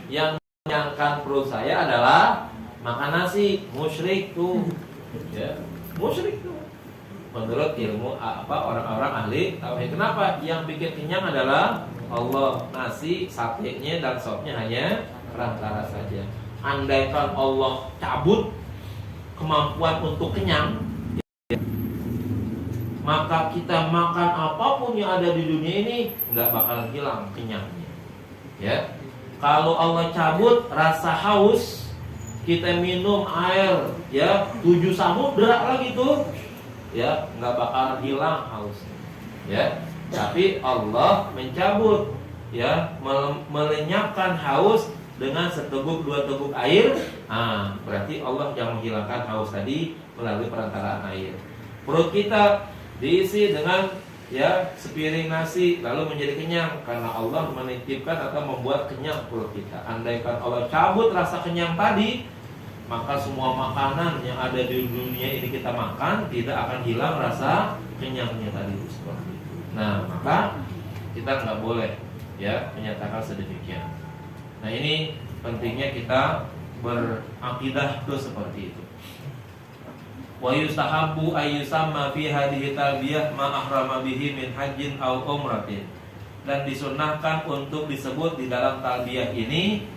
yang menyangkan perut saya adalah makan nasi, musyrik tuh. Ya, musyrik tuh. Menurut ilmu orang-orang ahli tauhid. Kenapa? Yang bikin kenyang adalah Allah. Nasi, satenya dan sopnya hanya perantara saja. Andaikan Allah cabut kemampuan untuk kenyang, maka kita makan apapun yang ada di dunia ini nggak bakalan hilang kenyangnya. Ya, kalau Allah cabut rasa haus, kita minum air ya 7 samudra lagi tuh, ya nggak bakalan hilang hausnya. Ya, tapi Allah mencabut, ya melenyapkan haus dengan seteguk 2 teguk air. Berarti Allah yang menghilangkan haus tadi melalui perantaraan air. Perut kita diisi dengan ya sepiring nasi lalu menjadi kenyang karena Allah menitipkan atau membuat kenyang perut kita. Andaikan Allah cabut rasa kenyang tadi, maka semua makanan yang ada di dunia ini kita makan tidak akan hilang rasa kenyangnya tadi seperti itu. Nah, maka kita nggak boleh ya menyatakan sedemikian. Nah, ini pentingnya kita berakidah tuh seperti itu. Wa yustahabbu ayyusamma fi hadhihi talbiyah ma ahrama bihi min hajjin aw umratin. Dan disunnahkan untuk disebut di dalam talbiyah ini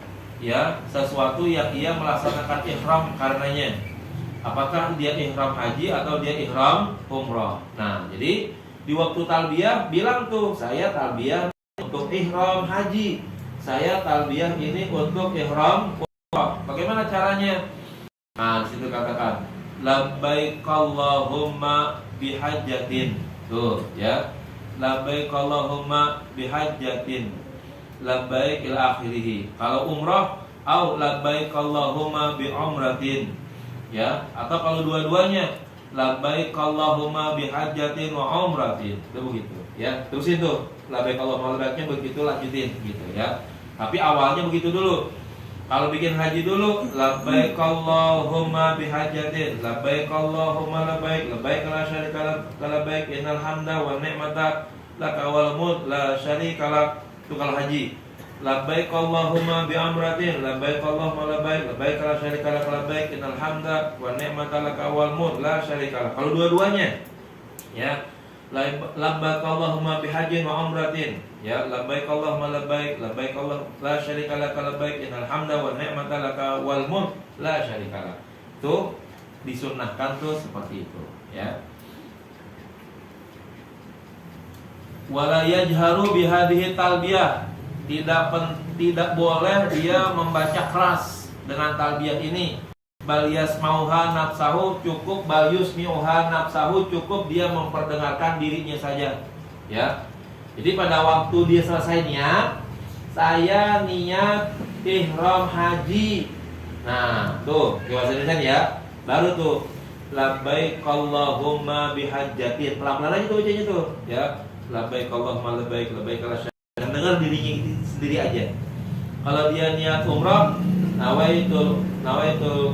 ya sesuatu yang ia melaksanakan ihram karenanya. Apakah dia ihram haji atau dia ihram umrah. Nah, jadi di waktu talbiyah bilang tuh, saya talbiyah untuk ihram haji, saya talbiyah ini untuk ihram umrah. Bagaimana caranya? Nah, di situ katakan labbaik Allahumma bihajjatin. Tuh ya. Labbaik Allahumma bihajjatin. Labbaik ila akhirih. Kalau umrah au labbaik Allahumma bi umratin. Ya, atau kalau dua-duanya labbaik Allahumma bihajjatin wa umratin. Itu begitu ya. Terusin tuh. Labbaik Allahumma labbaiknya begitu lanjutin gitu ya. Tapi awalnya begitu dulu. Kalau bikin haji dulu, labbaik Allahumma bihajjatin, labbaik Allahumma labbaik, labbaik la syarika lak, labbaik innal hamda wan ni'mata laka wal mulk la syarika lak. Itu kalau haji. Labbaik Allahumma bi amratin, labbaik Allahumma labbaik, labbaik la syarika lak, labbaik innal hamda wan ni'mata laka wal mulk la syarika lak. Kalau dua-duanya ya. Labbaik Allahumma bihajjin wa umratin. Ya, labbaik Allahumma labbaik, labbaik Allah la syarika lak, labbaik innal hamda wan ni'mata laka wal mulk la syarika lak. Itu disunnahkan tuh seperti itu, ya. Wala yajharu bihadhihi talbiyah. Tidak boleh dia membaca keras dengan talbiyah ini. Bal yasmauha nafsahu, cukup bal yusmiuha nafsahu, cukup dia memperdengarkan dirinya saja. Ya. Jadi pada waktu dia selesai niat, saya niat ihram haji. Nah, tuh, bahasa Indonesia ya. Baru tuh labbaik Allahumma bihajjatin. Pelan-pelan aja tuh bacanya tuh, ya. Labbaik Allahumma labbaik, labbaik la syarika lak. Dan dengar dirinya sendiri aja. Kalau dia niat umrah, nawaitu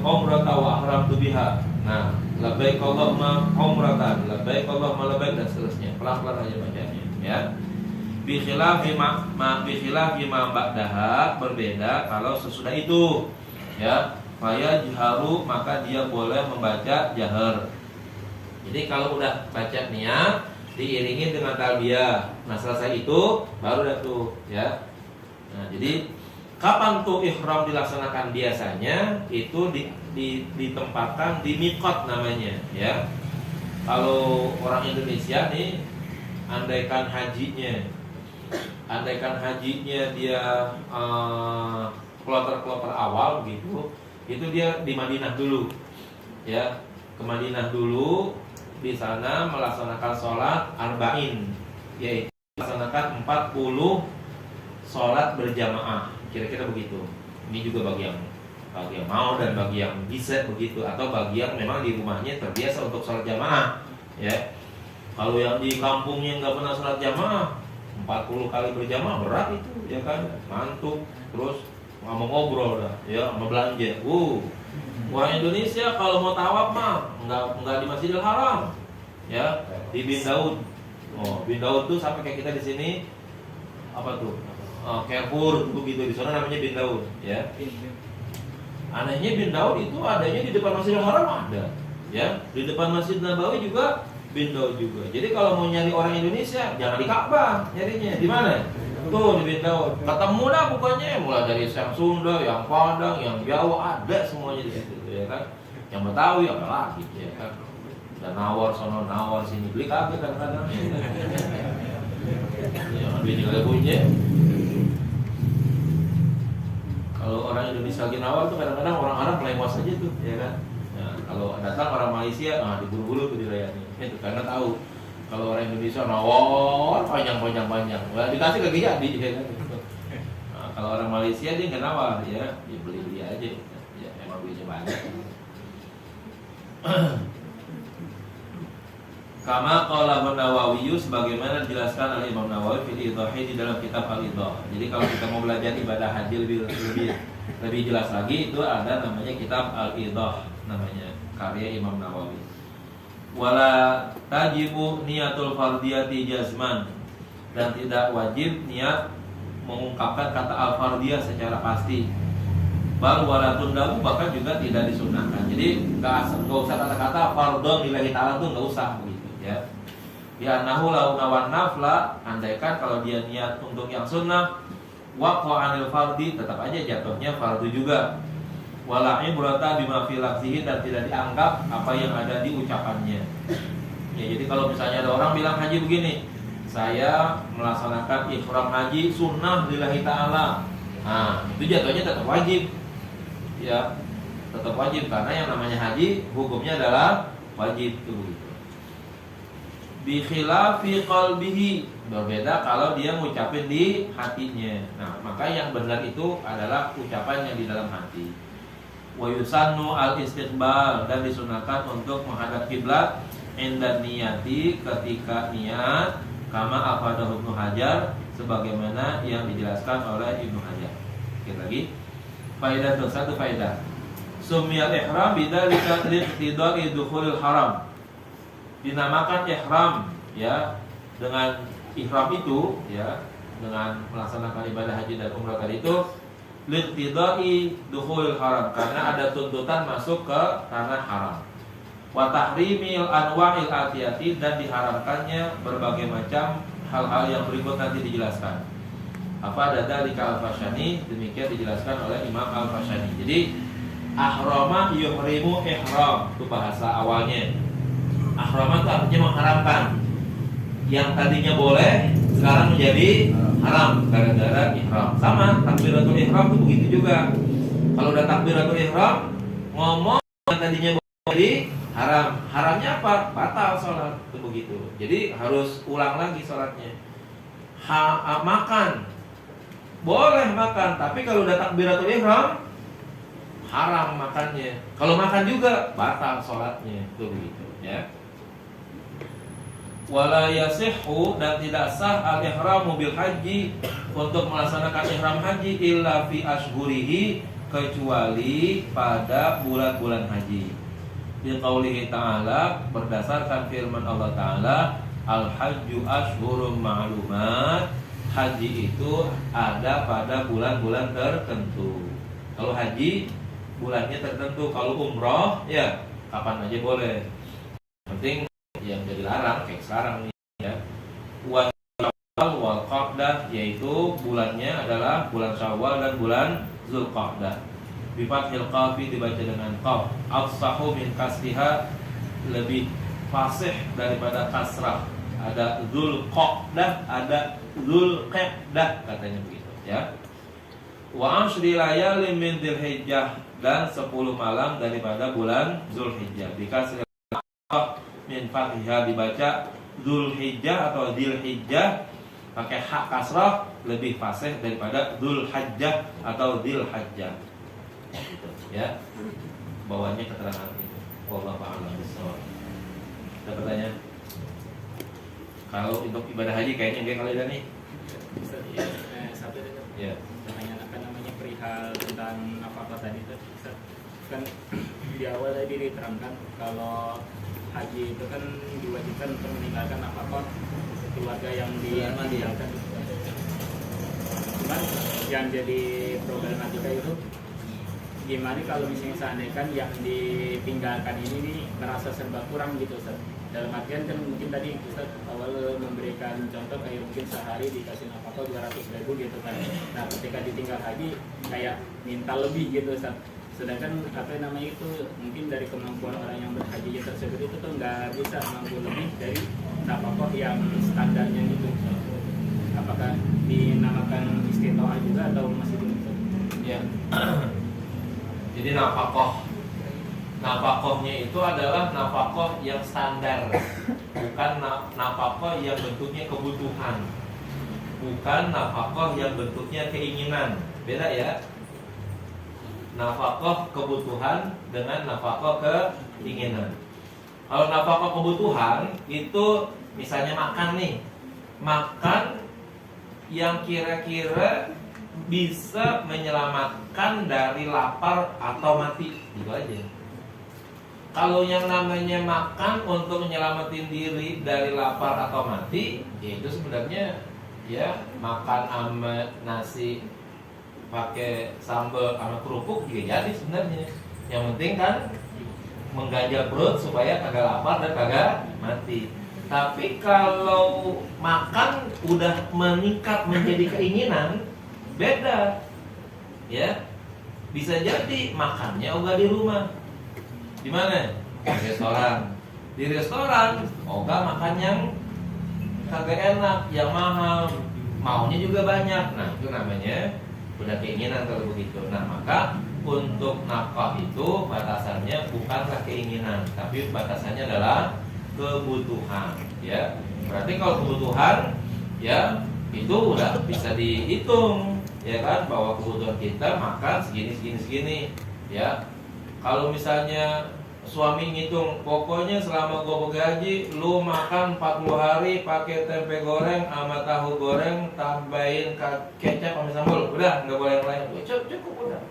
umrata wa ahramtu biha. Nah, labbaik Allahumma umratan, labbaik Allahumma labbaik dan seterusnya. Pelan-pelan aja bacanya, ya. Bi khilafi ma ba'daha, berbeda kalau sesudah itu, ya. Faya jaharu, maka dia boleh membaca jahar. Jadi kalau udah baca niat diiringi dengan talbiyah. Nah, selesai itu baru dah tuh, ya. Nah, jadi kapan tuh ihram dilaksanakan biasanya? Itu ditempatkan di miqat namanya, ya. Kalau orang Indonesia nih, andaikan hajinya dia kloter awal gitu, itu dia di Madinah dulu, ya, ke Madinah dulu, di sana melaksanakan sholat arba'in, yaitu melaksanakan 40 sholat berjamaah, kira-kira begitu. Ini juga bagi yang mau dan bagi yang bisa begitu, atau bagi yang memang di rumahnya terbiasa untuk sholat jamaah, ya. Kalau yang di kampungnya nggak pernah sholat jamaah, 40 kali berjamaah berat itu, ya kan, ngantuk, terus nggak mau ngobrol dah, ya, mau belanja. Orang Indonesia kalau mau tawaf mah nggak di Masjidil Haram, ya, di Bin Daud. Bin Daud tuh sampai kayak kita di sini apa tuh? Carrefour begitu, di sana namanya Bin Daud, ya. Anehnya Bin Daud itu adanya di depan Masjidil Haram ada, ya. Di depan Masjid Nabawi juga Bin Daud juga. Jadi kalau mau nyari orang Indonesia jangan di Ka'bah, nyarinya di mana? Tuh di Bin Daud. Ketemu dah pokoknya, mulai dari yang Sunda, yang Padang, yang Jawa, ada semuanya di situ, ya kan. Yang Betawi apa lagi, ya kan. Dan nawar sono nawar sini, beli kagak kadang-kadang. Ya, beli juga punya. Kalau orang Indonesia lagi nawar tuh kadang-kadang orang Arab melengos aja tuh, ya kan. Nah, kalau datang orang Malaysia, diburu-buru tuh dilayani. Itu karena tahu kalau orang Indonesia nawar panjang, nah, dikasih kagak jadi, ya kan. Nah, kalau orang Malaysia dia nggak nawar, ya beli aja. Ya emang belinya banyak. Kama qala Nawawi, sebagaimana dijelaskan oleh Imam Nawawi fil Idhahi di dalam kitab Al-Idhah. Jadi kalau kita mau belajar ibadah haji lebih jelas lagi, itu ada namanya kitab Al-Idhah, namanya karya Imam Nawawi. Wala tajibu niyatul fardiyati jazman, dan tidak wajib niat mengungkapkan kata al-fardiyah secara pasti. Bal wala tundabu, bahkan juga tidak disunahkan. Jadi nggak usah kata-kata fardhon lillahi ta'ala tuh nggak usah begitu, ya. Di annahu launa wan nafla, andaikan kalau dia niat untuk yang sunnah, waqa'a anil fardi, tetap aja jatuhnya fardu juga. Wala ibrata bima fi lafzihi, dan tidak dianggap apa yang ada di ucapannya. Ya, jadi kalau misalnya ada orang bilang haji begini, saya melaksanakan ihram haji sunnah lillahi ta'ala, nah itu jatuhnya tetap wajib, ya, tetap wajib, karena yang namanya haji hukumnya adalah wajib itu begitu. Bi khilafi qalbihi, berbeda kalau dia ngucapin di hatinya. Nah, maka yang benar itu adalah ucapan yang di dalam hati. Wa yusannu al-istiqbal, dan disunahkan untuk menghadap kiblat inda niyati, ketika niat, kama afadahu Ibnu Hajar, sebagaimana yang dijelaskan oleh Ibnu Hajar. Sekali lagi, faedah satu faedah. Sumiyal ihram bidzalika liqtidai dukhulil haram. Dinamakan ihram, ya, dengan ihram itu, ya, dengan melaksanakan ibadah haji dan umrah tadi itu, liqtidai dukhulil haram, karena ada tuntutan masuk ke tanah haram. Wa tahrimil anwa'il atiyati, dan diharamkannya berbagai macam hal-hal yang berikut nanti dijelaskan. Apa dada di Al-Fashani, demikian dijelaskan oleh Imam Al-Fashani. Jadi ahrama yuhrimu ihram, itu bahasa awalnya. Ahrama itu artinya mengharamkan. Yang tadinya boleh sekarang menjadi haram gara-gara ihram. Sama takbiratul ihram itu begitu juga. Kalau udah takbiratul ihram, ngomong yang tadinya boleh jadi haram. Haramnya apa? Batal sholat, itu begitu. Jadi harus ulang lagi sholatnya. Makan boleh makan, tapi kalau udah takbiratul ihram haram makannya. Kalau makan juga batal sholatnya, itu begitu, ya. Wala yasihhu, dan tidak sah al-ihramu bil haji, untuk melaksanakan ihram haji, illa fi ashhurihi, kecuali pada bulan-bulan haji. Biqaulihi ta'ala, berdasarkan firman Allah Ta'ala, al-hajju ashhurun ma'lumat, haji itu ada pada bulan-bulan tertentu. Kalau haji bulannya tertentu, kalau umroh ya kapan aja boleh. Penting yang jadi larang kayak sekarang nih, ya. Wal qa'dah, yaitu bulannya adalah bulan Syawal dan bulan Zulqa'dah. Bi fathil qafi, dibaca dengan qaf. Afsahu min kasriha, lebih fasih daripada kasrah. Ada Dzulqa'dah, ada Dzulqa'dah, katanya begitu ya. Wa ashri layalin min Dzulhijjah, dan 10 malam daripada bulan Zulhijjah. Dikasih min fathihah, dibaca Dzulhijjah atau Dzilhijjah pakai hak kasrah, lebih fasih daripada Dzulhajjah atau Dzilhajjah. Gitu, ya. Bawahnya keterangan itu. Wallahu a'lam bishawab. Ada pertanyaan? Kalau untuk ibadah haji kayaknya enggak kali dah nih.
Satu
Ya.
pertanyaan namanya perihal tentang apa tadi itu. Kan di awal tadi diterangkan kalau haji itu kan diwajibkan untuk meninggalkan apa keluarga yang ditinggalkan. Cuman yang jadi problematika itu gimana kalau misalnya seandainya yang ditinggalkan ini nih merasa serba kurang gitu, Ustaz. Dalam artian kan mungkin tadi Ustaz awal memberikan contoh kayak mungkin sehari dikasih nafkah 200.000 gitu kan. Nah ketika ditinggal haji kayak minta lebih gitu, Ustaz. Sedangkan apa namanya itu mungkin dari kemampuan orang yang berhaji tersebut itu tuh nggak bisa mampu lebih dari nafkah yang standarnya gitu. Apakah dinamakan istitoah juga atau masih belum?
Ya. Jadi nafkahnya itu adalah nafkah yang standar, bukan nafkah yang bentuknya kebutuhan, bukan nafkah yang bentuknya keinginan. Beda ya. Nafkah kebutuhan dengan nafkah keinginan. Kalau nafkah kebutuhan itu misalnya makan nih, makan yang kira-kira bisa menyelamatkan dari lapar atau mati, gitu aja. Kalau yang namanya makan untuk menyelamatin diri dari lapar atau mati, ya itu sebenarnya ya makan sama nasi pakai sambal sama kerupuk juga jadi sebenarnya. Yang penting kan mengganjal perut supaya kagak lapar dan kagak mati. Tapi kalau makan udah meningkat menjadi keinginan, beda. Ya. Bisa jadi makannya enggak di rumah. Di mana? Di restoran. Di restoran ogah makan yang kagak enak, yang mahal, maunya juga banyak. Nah, itu namanya udah keinginan kalau begitu. Nah, maka untuk nafkah itu batasannya bukanlah keinginan, tapi batasannya adalah kebutuhan, ya. Berarti kalau kebutuhan, ya itu udah bisa dihitung, ya kan, bahwa kebutuhan kita makan segini, ya. Kalau misalnya suami ngitung, pokoknya selama gua begaji, lu makan 40 hari pakai tempe goreng sama tahu goreng, tambahin kecap sama sambal, udah nggak boleh yang lain, cukup udah.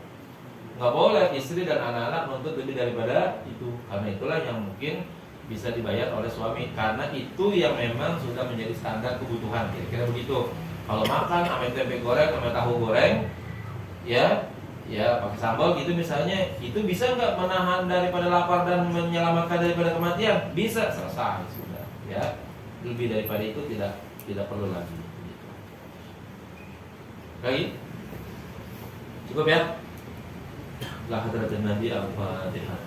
Nggak boleh istri dan anak-anak nuntut lebih daripada itu, karena itulah yang mungkin bisa dibayar oleh suami, karena itu yang memang sudah menjadi standar kebutuhan, kira-kira begitu. Kalau makan sama tempe goreng sama tahu goreng, ya pakai sambal gitu misalnya, itu bisa nggak menahan daripada lapar dan menyelamatkan daripada kematian? Bisa, selesai sudah, ya. Lebih daripada itu tidak perlu lagi. Lagi cukup ya. La hadratin Nabi al-Fatihah.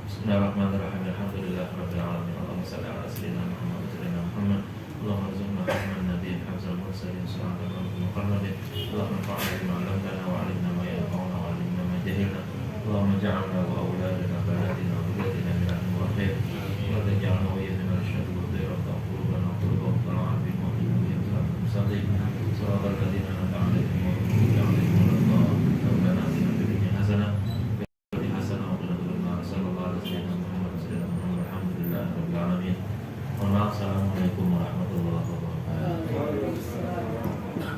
Bismillahirrahmanirrahim. Alhamdulillahirabbil alamin. Allahumma shalli ala sayyidina Muhammad wa sayyidina Muhammad. Allahumma arzuqna rahman nabiyyin hafzal mursalin sallallahu alaihi muqarrabin. Allahumma fa'alna bima 'allamtana wa 'allimna ma yanfa'una wa 'allimna ma jahilna. Allahumma ja'alna wa auladana banatina wa dhurriyyatina min al-muwahhid. Wa taj'alna wa iyyana nashhadu wa dhirata qulubana qulubana ta'ala wa inna yamsaka musallim. Sallallahu alaihi wa sallam wa rabbana atina fid dunya hasanah. Assalamualaikum warahmatullahi wabarakatuh.